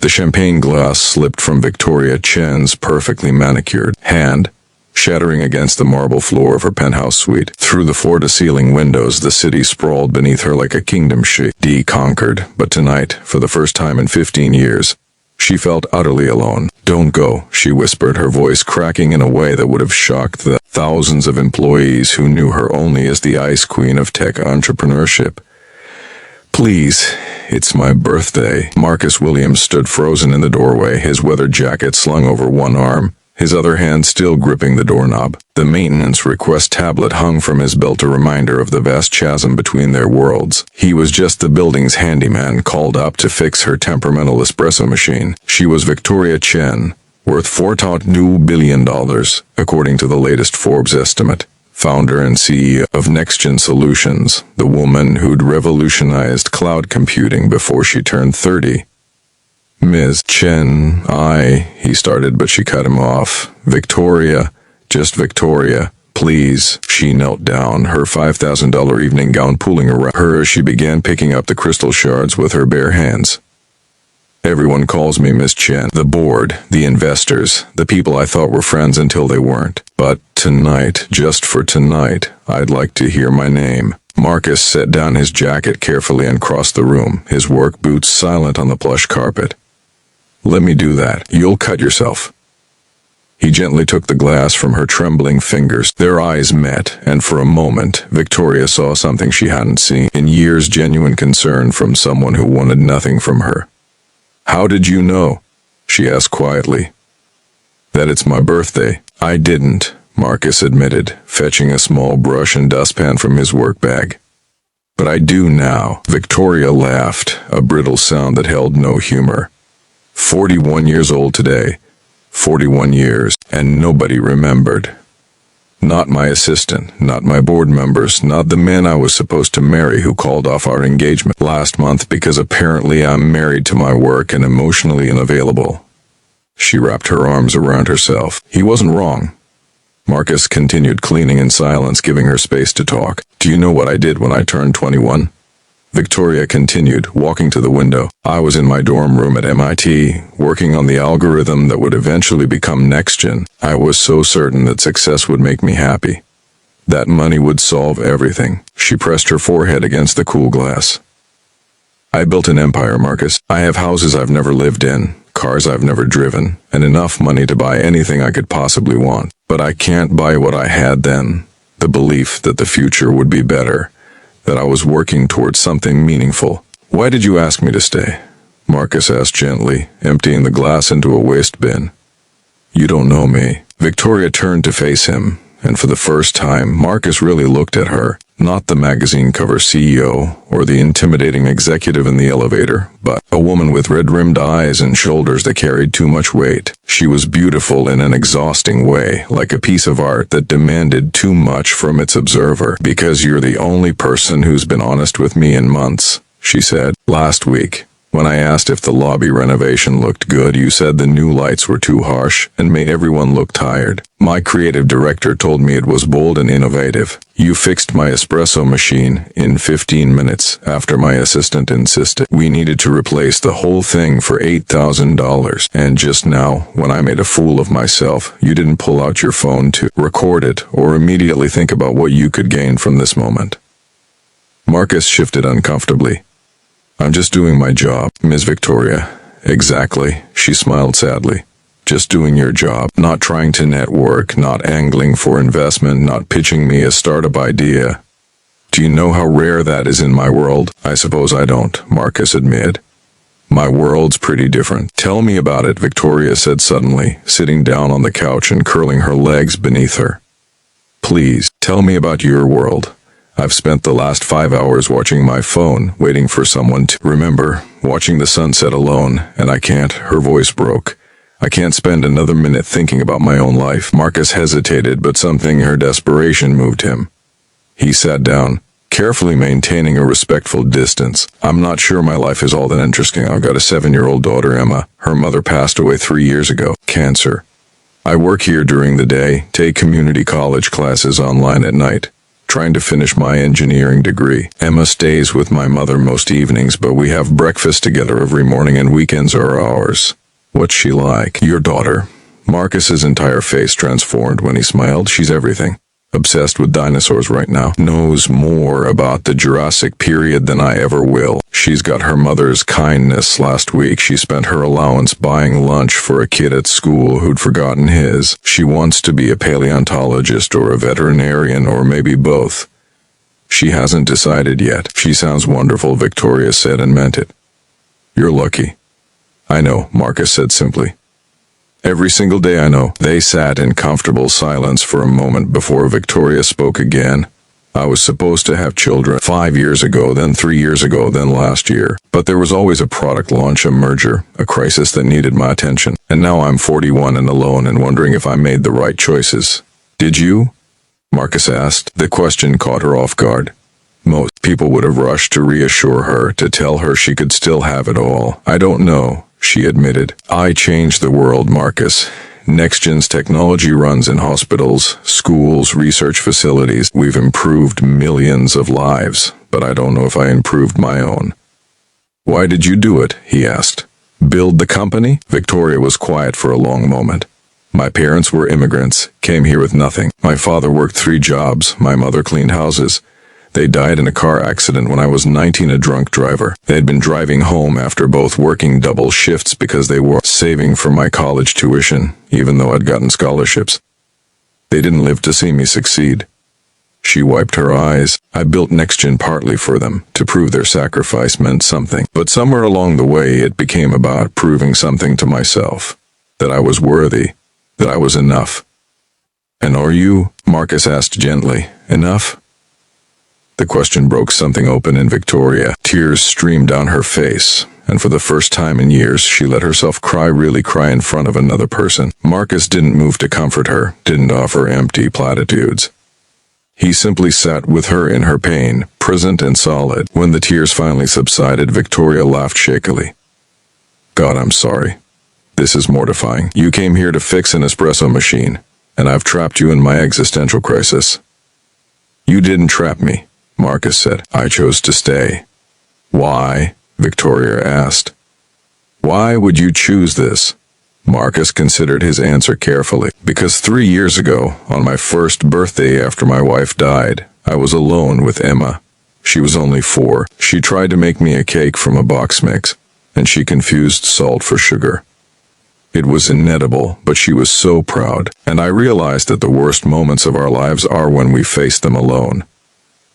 The champagne glass slipped from Victoria Chen's perfectly manicured hand, shattering against the marble floor of her penthouse suite. Through the floor-to-ceiling windows, the city sprawled beneath her like a kingdom she conquered. But tonight, for the first time in 15 years, she felt utterly alone. "Don't go," she whispered, her voice cracking in a way that would have shocked the thousands of employees who knew her only as the ice queen of tech entrepreneurship. "Please, it's my birthday." Marcus Williams stood frozen in the doorway, his weather jacket slung over one arm, his other hand still gripping the doorknob. The maintenance request tablet hung from his belt, a reminder of the vast chasm between their worlds. He was just the building's handyman called up to fix her temperamental espresso machine. She was Victoria Chen, worth $4 billion, according to the latest Forbes estimate. Founder and CEO of NextGen Solutions, the woman who'd revolutionized cloud computing before she turned 30. "Ms. Chen, he started, but she cut him off. "Victoria, just Victoria, please." She knelt down, her $5,000 evening gown pulling around her as she began picking up the crystal shards with her bare hands. "Everyone calls me Miss Chen. The board, the investors, the people I thought were friends until they weren't. But tonight, just for tonight, I'd like to hear my name." Marcus set down his jacket carefully and crossed the room, his work boots silent on the plush carpet. "Let me do that. You'll cut yourself." He gently took the glass from her trembling fingers. Their eyes met, and for a moment, Victoria saw something she hadn't seen in years: genuine concern from someone who wanted nothing from her. "How did you know?" she asked quietly. "That it's my birthday?" "I didn't," Marcus admitted, fetching a small brush and dustpan from his work bag. "But I do now." Victoria laughed, a brittle sound that held no humor. 41 years old today. 41 years, and nobody remembered. Not my assistant, not my board members, not the man I was supposed to marry who called off our engagement last month because apparently I'm married to my work and emotionally unavailable. She wrapped her arms around herself. He wasn't wrong. Marcus continued cleaning in silence, giving her space to talk. "Do you know what I did when I turned 21? Victoria continued, walking to the window. "I was in my dorm room at MIT, working on the algorithm that would eventually become NextGen. I was so certain that success would make me happy. That money would solve everything." She pressed her forehead against the cool glass. "I built an empire, Marcus. I have houses I've never lived in, cars I've never driven, and enough money to buy anything I could possibly want. But I can't buy what I had then, the belief that the future would be better, that I was working towards something meaningful." "Why did you ask me to stay?" Marcus asked gently, emptying the glass into a waste bin. "You don't know me." Victoria turned to face him, and for the first time, Marcus really looked at her. Not the magazine cover CEO or the intimidating executive in the elevator, but a woman with red-rimmed eyes and shoulders that carried too much weight. She was beautiful in an exhausting way, like a piece of art that demanded too much from its observer. "Because you're the only person who's been honest with me in months," she said. "Last week, when I asked if the lobby renovation looked good, you said the new lights were too harsh and made everyone look tired. My creative director told me it was bold and innovative. You fixed my espresso machine in 15 minutes after my assistant insisted. We needed to replace the whole thing for $8,000. And just now, when I made a fool of myself, you didn't pull out your phone to record it or immediately think about what you could gain from this moment." Marcus shifted uncomfortably. "I'm just doing my job, Ms. Victoria." "Exactly," she smiled sadly. "Just doing your job, not trying to network, not angling for investment, not pitching me a startup idea. Do you know how rare that is in my world?" "I suppose I don't," Marcus admitted. "My world's pretty different." "Tell me about it," Victoria said suddenly, sitting down on the couch and curling her legs beneath her. "Please, tell me about your world. I've spent the last 5 hours watching my phone, waiting for someone to remember, watching the sunset alone, and I can't." Her voice broke. "I can't spend another minute thinking about my own life." Marcus hesitated, but something in her desperation moved him. He sat down, carefully maintaining a respectful distance. "I'm not sure my life is all that interesting. I've got a 7-year-old daughter, Emma. Her mother passed away 3 years ago. Cancer. I work here during the day, take community college classes online at night. trying to finish my engineering degree. Emma stays with my mother most evenings, but we have breakfast together every morning and weekends are ours. What's she like? Your daughter. Marcus's entire face transformed when he smiled. She's everything. Obsessed with dinosaurs right now. Knows more about the Jurassic period than I ever will. She's got her mother's kindness. Last week she spent her allowance buying lunch for a kid at school who'd forgotten his. She wants to be a paleontologist or a veterinarian or maybe both. She hasn't decided yet. She sounds wonderful, Victoria said and meant it. You're lucky. I know, Marcus said simply. Every single day I know. They sat in comfortable silence for a moment before Victoria spoke again. I was supposed to have children 5 years ago, then 3 years ago, then last year. But there was always a product launch, a merger, a crisis that needed my attention. And now I'm 41 and alone and wondering if I made the right choices. Did you? Marcus asked. The question caught her off guard. Most people would have rushed to reassure her, to tell her she could still have it all. I don't know, she admitted. I changed the world, Marcus. NextGen's technology runs in hospitals, schools, research facilities. We've improved millions of lives, but I don't know if I improved my own. Why did you do it? He asked. Build the company? Victoria was quiet for a long moment. My parents were immigrants, came here with nothing. My father worked 3 jobs. My mother cleaned houses. They died in a car accident when I was 19, a drunk driver. They had been driving home after both working double shifts because they were saving for my college tuition, even though I'd gotten scholarships. They didn't live to see me succeed. She wiped her eyes. I built NextGen partly for them, to prove their sacrifice meant something. But somewhere along the way it became about proving something to myself. That I was worthy. That I was enough. And are you? Marcus asked gently. Enough? The question broke something open in Victoria. Tears streamed down her face, and for the first time in years she let herself really cry in front of another person. Marcus didn't move to comfort her, didn't offer empty platitudes. He simply sat with her in her pain, present and solid. When the tears finally subsided, Victoria laughed shakily. God, I'm sorry. This is mortifying. You came here to fix an espresso machine, and I've trapped you in my existential crisis. You didn't trap me, Marcus said. I chose to stay. Why? Victoria asked. Why would you choose this? Marcus considered his answer carefully. Because 3 years ago, on my first birthday after my wife died, I was alone with Emma. She was only 4. She tried to make me a cake from a box mix, and she confused salt for sugar. It was inedible, but she was so proud, and I realized that the worst moments of our lives are when we face them alone.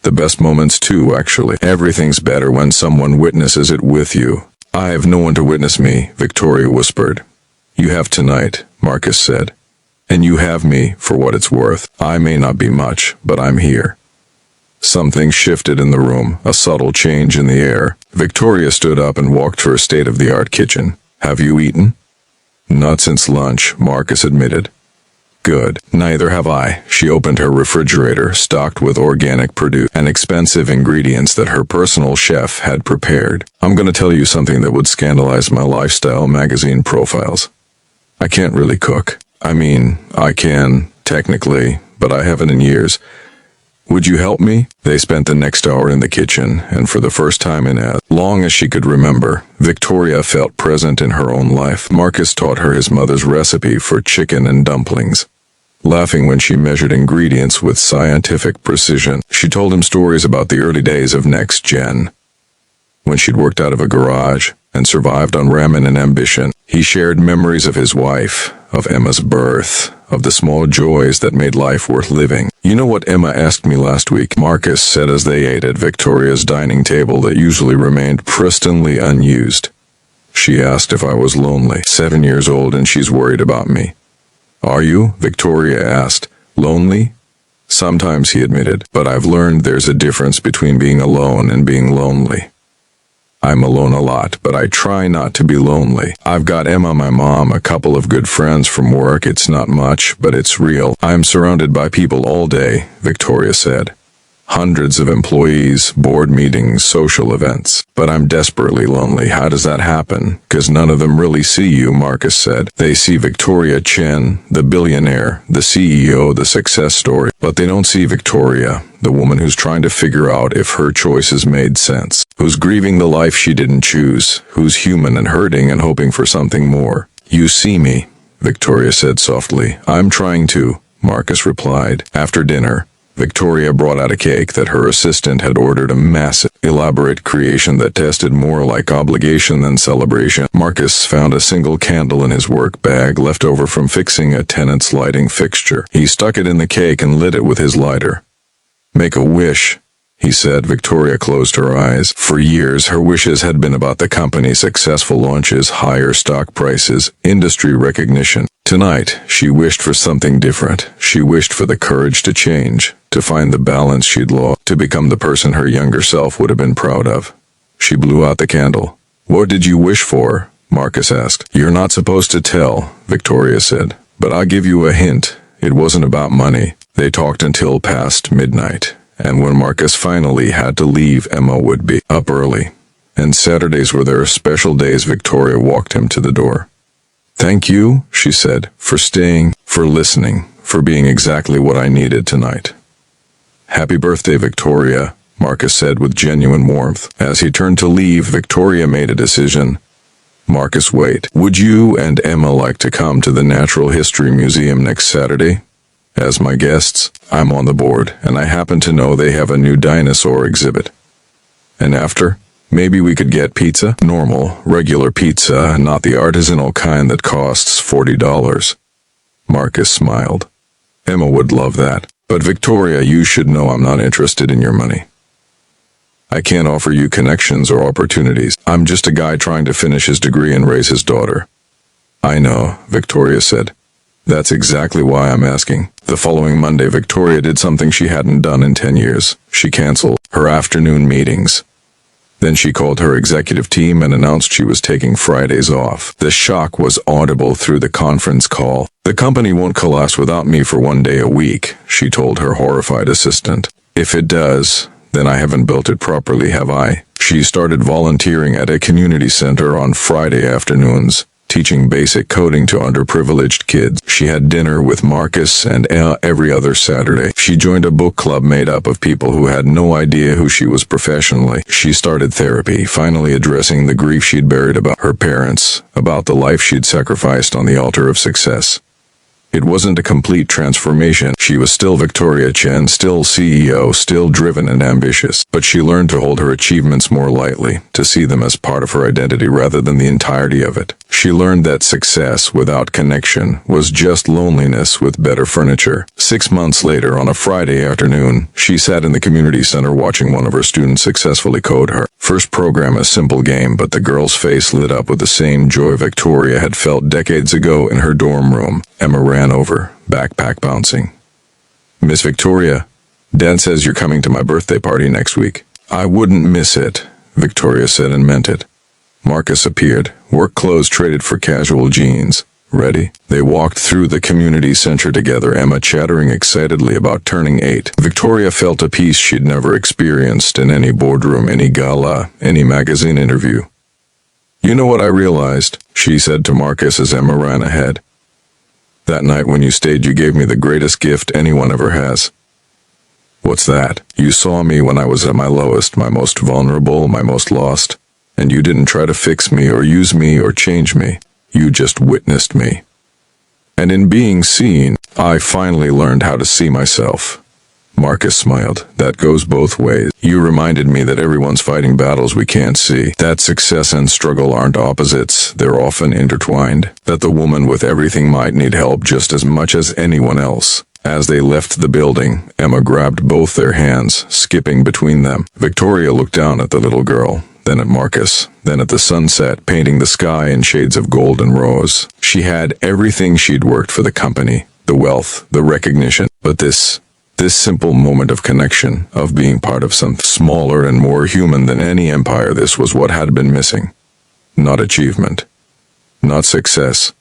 The best moments too, actually. Everything's better when someone witnesses it with you. I have no one to witness me, Victoria whispered. You have tonight, Marcus said. And you have me, for what it's worth. I may not be much, but I'm here. Something shifted in the room, a subtle change in the air. Victoria stood up and walked to her state-of-the-art kitchen. Have you eaten? Not since lunch, Marcus admitted. Good. Neither have I. She opened her refrigerator, stocked with organic produce and expensive ingredients that her personal chef had prepared. I'm going to tell you something that would scandalize my lifestyle magazine profiles. I can't really cook. I mean, I can, technically, but I haven't in years. Would you help me? They spent the next hour in the kitchen, and for the first time in as long as she could remember, Victoria felt present in her own life. Marcus taught her his mother's recipe for chicken and dumplings. Laughing when she measured ingredients with scientific precision, she told him stories about the early days of NextGen. When she'd worked out of a garage and survived on ramen and ambition, he shared memories of his wife, of Emma's birth, of the small joys that made life worth living. You know what Emma asked me last week? Marcus said as they ate at Victoria's dining table that usually remained pristinely unused. She asked if I was lonely. 7 years old and she's worried about me. Are you? Victoria asked. Lonely? Sometimes, he admitted, but I've learned there's a difference between being alone and being lonely. I'm alone a lot, but I try not to be lonely. I've got Emma, my mom, a couple of good friends from work. It's not much, but it's real. I'm surrounded by people all day, Victoria said. Hundreds of employees, board meetings, social events. But I'm desperately lonely. How does that happen? 'Cause none of them really see you, Marcus said. They see Victoria Chen, the billionaire, the CEO, the success story. But they don't see Victoria, the woman who's trying to figure out if her choices made sense. Who's grieving the life she didn't choose. Who's human and hurting and hoping for something more. You see me, Victoria said softly. I'm trying to, Marcus replied. After dinner, Victoria brought out a cake that her assistant had ordered, a massive, elaborate creation that tasted more like obligation than celebration. Marcus found a single candle in his work bag left over from fixing a tenant's lighting fixture. He stuck it in the cake and lit it with his lighter. Make a wish, he said. Victoria closed her eyes. For years, her wishes had been about the company's successful launches, higher stock prices, industry recognition. Tonight, she wished for something different. She wished for the courage to change, to find the balance she'd lost, to become the person her younger self would have been proud of. She blew out the candle. What did you wish for? Marcus asked. You're not supposed to tell, Victoria said. But I'll give you a hint. It wasn't about money. They talked until past midnight. And when Marcus finally had to leave, Emma would be up early. And Saturdays were their special days. Victoria walked him to the door. Thank you, she said, for staying, for listening, for being exactly what I needed tonight. Happy birthday, Victoria, Marcus said with genuine warmth. As he turned to leave, Victoria made a decision. Marcus, wait. Would you and Emma like to come to the Natural History Museum next Saturday? As my guests, I'm on the board, and I happen to know they have a new dinosaur exhibit. And after, maybe we could get pizza? Normal, regular pizza, not the artisanal kind that costs $40. Marcus smiled. Emma would love that. But Victoria, you should know I'm not interested in your money. I can't offer you connections or opportunities. I'm just a guy trying to finish his degree and raise his daughter. I know, Victoria said. That's exactly why I'm asking. The following Monday, Victoria did something she hadn't done in 10 years. She canceled her afternoon meetings. Then she called her executive team and announced she was taking Fridays off. The shock was audible through the conference call. The company won't collapse without me for 1 day a week, she told her horrified assistant. If it does, then I haven't built it properly, have I? She started volunteering at a community center on Friday afternoons, teaching basic coding to underprivileged kids. She had dinner with Marcus and every other Saturday. She joined a book club made up of people who had no idea who she was professionally. She started therapy, finally addressing the grief she'd buried about her parents, about the life she'd sacrificed on the altar of success. It wasn't a complete transformation. She was still Victoria Chen, still CEO, still driven and ambitious. But she learned to hold her achievements more lightly, to see them as part of her identity rather than the entirety of it. She learned that success without connection was just loneliness with better furniture. 6 months later, on a Friday afternoon, she sat in the community center watching one of her students successfully code her first program, a simple game, but the girl's face lit up with the same joy Victoria had felt decades ago in her dorm room. Emma ran over, backpack bouncing. Miss Victoria, Dad says you're coming to my birthday party next week. I wouldn't miss it, Victoria said and meant it. Marcus appeared, work clothes traded for casual jeans. Ready? They walked through the community center together, Emma chattering excitedly about turning 8. Victoria felt a peace she'd never experienced in any boardroom, any gala, any magazine interview. You know what I realized, she said to Marcus as Emma ran ahead. That night when you stayed, you gave me the greatest gift anyone ever has. What's that? You saw me when I was at my lowest, my most vulnerable, my most lost, and you didn't try to fix me or use me or change me. You just witnessed me. And in being seen, I finally learned how to see myself. Marcus smiled. That goes both ways. You reminded me that everyone's fighting battles we can't see. That success and struggle aren't opposites. They're often intertwined. That the woman with everything might need help just as much as anyone else. As they left the building, Emma grabbed both their hands, skipping between them. Victoria looked down at the little girl, then at Marcus, then at the sunset painting the sky in shades of gold and rose. She had everything she'd worked for, the company, the wealth, the recognition, but this simple moment of connection, of being part of something smaller and more human than any empire, this was what had been missing. Not achievement. Not success.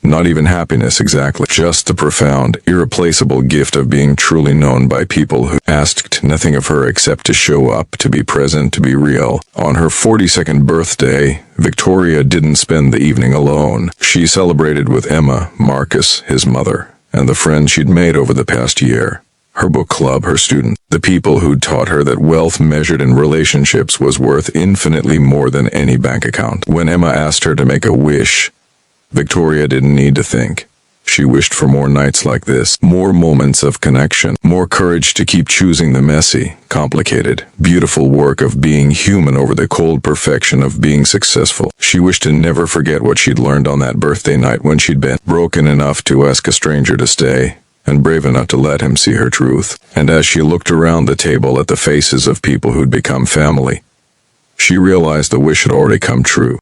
Not even happiness exactly, just the profound, irreplaceable gift of being truly known by people who asked nothing of her except to show up, to be present, to be real. On her 42nd birthday, Victoria didn't spend the evening alone. She celebrated with Emma, Marcus, his mother, and the friends she'd made over the past year. Her book club, her students, the people who'd taught her that wealth measured in relationships was worth infinitely more than any bank account. When Emma asked her to make a wish, Victoria didn't need to think. She wished for more nights like this, more moments of connection, more courage to keep choosing the messy, complicated, beautiful work of being human over the cold perfection of being successful. She wished to never forget what she'd learned on that birthday night when she'd been broken enough to ask a stranger to stay, and brave enough to let him see her truth. And as she looked around the table at the faces of people who'd become family, she realized the wish had already come true.